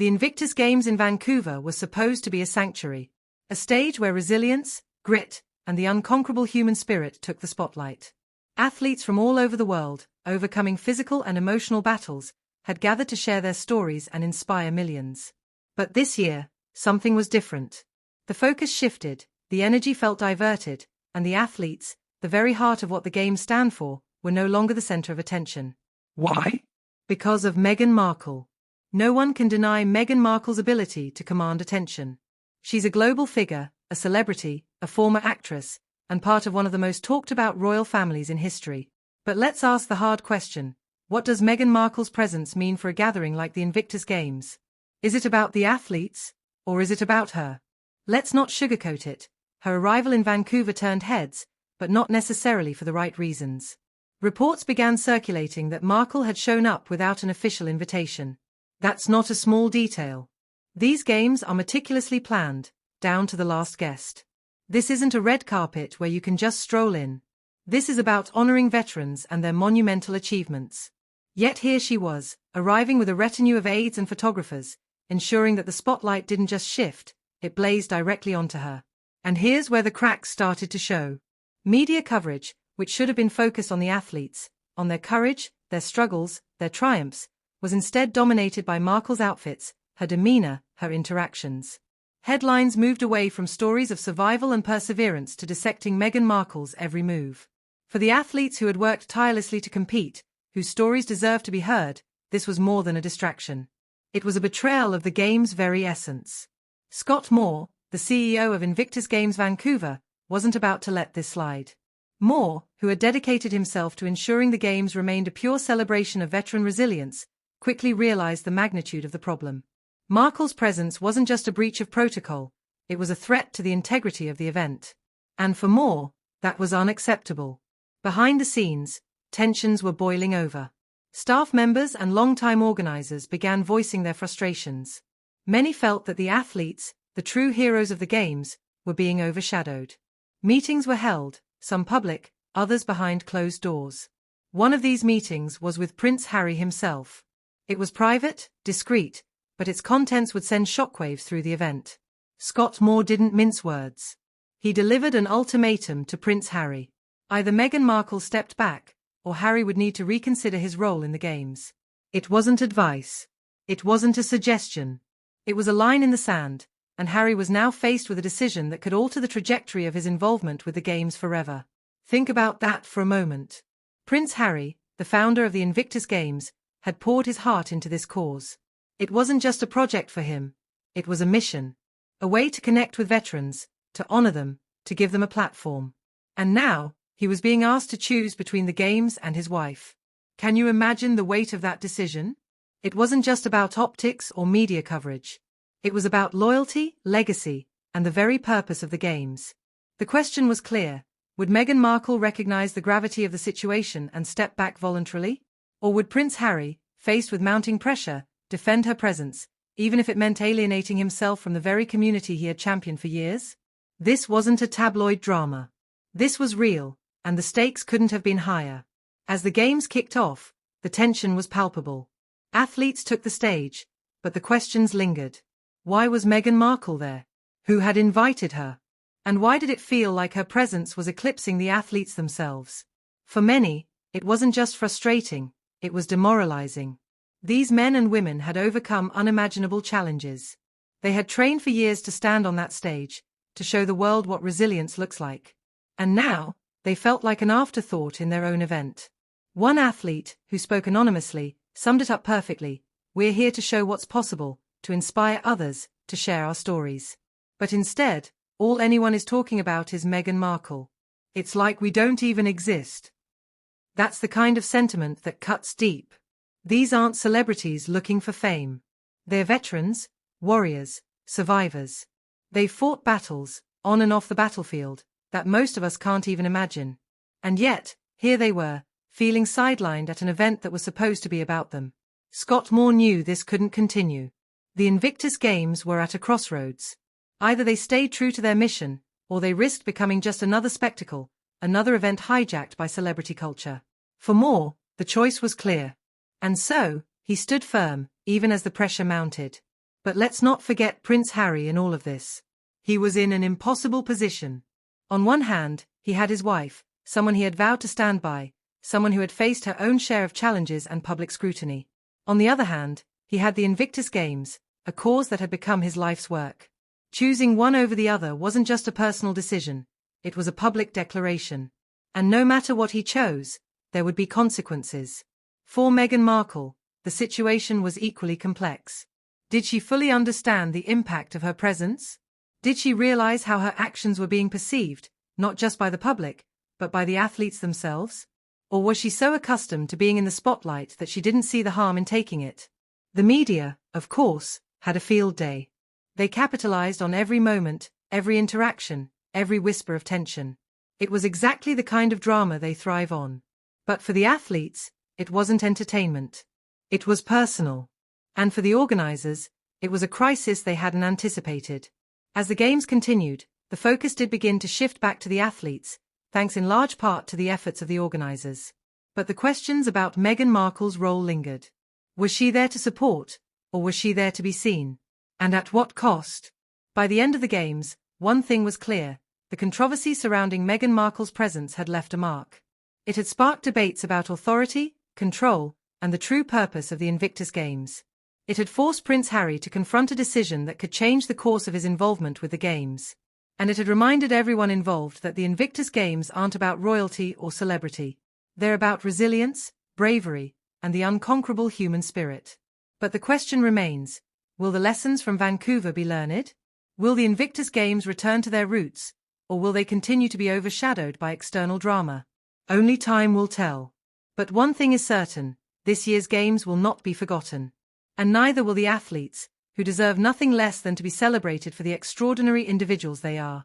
The Invictus Games in Vancouver was supposed to be a sanctuary, a stage where resilience, grit, and the unconquerable human spirit took the spotlight. Athletes from all over the world, overcoming physical and emotional battles, had gathered to share their stories and inspire millions. But this year, something was different. The focus shifted, the energy felt diverted, and the athletes, the very heart of what the Games stand for, were no longer the center of attention. Why? Because of Meghan Markle. No one can deny Meghan Markle's ability to command attention. She's a global figure, a celebrity, a former actress, and part of one of the most talked-about royal families in history. But let's ask the hard question: what does Meghan Markle's presence mean for a gathering like the Invictus Games? Is it about the athletes, or is it about her? Let's not sugarcoat it. Her arrival in Vancouver turned heads, but not necessarily for the right reasons. Reports began circulating that Markle had shown up without an official invitation. That's not a small detail. These games are meticulously planned, down to the last guest. This isn't a red carpet where you can just stroll in. This is about honoring veterans and their monumental achievements. Yet here she was, arriving with a retinue of aides and photographers, ensuring that the spotlight didn't just shift, it blazed directly onto her. And here's where the cracks started to show. Media coverage, which should have been focused on the athletes, on their courage, their struggles, their triumphs, was instead dominated by Markle's outfits, her demeanor, her interactions. Headlines moved away from stories of survival and perseverance to dissecting Meghan Markle's every move. For the athletes who had worked tirelessly to compete, whose stories deserved to be heard, this was more than a distraction. It was a betrayal of the game's very essence. Scott Moore, the CEO of Invictus Games Vancouver, wasn't about to let this slide. Moore, who had dedicated himself to ensuring the games remained a pure celebration of veteran resilience, quickly realized the magnitude of the problem. Markle's presence wasn't just a breach of protocol, it was a threat to the integrity of the event. And for Moore, that was unacceptable. Behind the scenes, tensions were boiling over. Staff members and longtime organizers began voicing their frustrations. Many felt that the athletes, the true heroes of the Games, were being overshadowed. Meetings were held, some public, others behind closed doors. One of these meetings was with Prince Harry himself. It was private, discreet, but its contents would send shockwaves through the event. Scott Moore didn't mince words. He delivered an ultimatum to Prince Harry. Either Meghan Markle stepped back, or Harry would need to reconsider his role in the Games. It wasn't advice. It wasn't a suggestion. It was a line in the sand, and Harry was now faced with a decision that could alter the trajectory of his involvement with the Games forever. Think about that for a moment. Prince Harry, the founder of the Invictus Games, had poured his heart into this cause. It wasn't just a project for him. It was a mission. A way to connect with veterans, to honor them, to give them a platform. And now, he was being asked to choose between the Games and his wife. Can you imagine the weight of that decision? It wasn't just about optics or media coverage. It was about loyalty, legacy, and the very purpose of the Games. The question was clear. Would Meghan Markle recognize the gravity of the situation and step back voluntarily? Or would Prince Harry, faced with mounting pressure, defend her presence, even if it meant alienating himself from the very community he had championed for years? This wasn't a tabloid drama. This was real, and the stakes couldn't have been higher. As the Games kicked off, the tension was palpable. Athletes took the stage, but the questions lingered. Why was Meghan Markle there? Who had invited her? And why did it feel like her presence was eclipsing the athletes themselves? For many, it wasn't just frustrating, it was demoralizing. These men and women had overcome unimaginable challenges. They had trained for years to stand on that stage, to show the world what resilience looks like. And now, they felt like an afterthought in their own event. One athlete, who spoke anonymously, summed it up perfectly: "We're here to show what's possible, to inspire others, to share our stories. But instead, all anyone is talking about is Meghan Markle. It's like we don't even exist." That's the kind of sentiment that cuts deep. These aren't celebrities looking for fame. They're veterans, warriors, survivors. They've fought battles, on and off the battlefield, that most of us can't even imagine. And yet, here they were, feeling sidelined at an event that was supposed to be about them. Scott Moore knew this couldn't continue. The Invictus Games were at a crossroads. Either they stayed true to their mission, or they risked becoming just another spectacle, another event hijacked by celebrity culture. For Moore, the choice was clear. And so, he stood firm, even as the pressure mounted. But let's not forget Prince Harry in all of this. He was in an impossible position. On one hand, he had his wife, someone he had vowed to stand by, someone who had faced her own share of challenges and public scrutiny. On the other hand, he had the Invictus Games, a cause that had become his life's work. Choosing one over the other wasn't just a personal decision, it was a public declaration. And no matter what he chose, there would be consequences. For Meghan Markle, the situation was equally complex. Did she fully understand the impact of her presence? Did she realize how her actions were being perceived, not just by the public, but by the athletes themselves? Or was she so accustomed to being in the spotlight that she didn't see the harm in taking it? The media, of course, had a field day. They capitalized on every moment, every interaction, every whisper of tension. It was exactly the kind of drama they thrive on. But for the athletes, it wasn't entertainment. It was personal. And for the organizers, it was a crisis they hadn't anticipated. As the games continued, the focus did begin to shift back to the athletes, thanks in large part to the efforts of the organizers. But the questions about Meghan Markle's role lingered. Was she there to support, or was she there to be seen? And at what cost? By the end of the games, one thing was clear: the controversy surrounding Meghan Markle's presence had left a mark. It had sparked debates about authority, control, and the true purpose of the Invictus Games. It had forced Prince Harry to confront a decision that could change the course of his involvement with the Games. And it had reminded everyone involved that the Invictus Games aren't about royalty or celebrity. They're about resilience, bravery, and the unconquerable human spirit. But the question remains: will the lessons from Vancouver be learned? Will the Invictus Games return to their roots, or will they continue to be overshadowed by external drama? Only time will tell. But one thing is certain: this year's Games will not be forgotten. And neither will the athletes, who deserve nothing less than to be celebrated for the extraordinary individuals they are.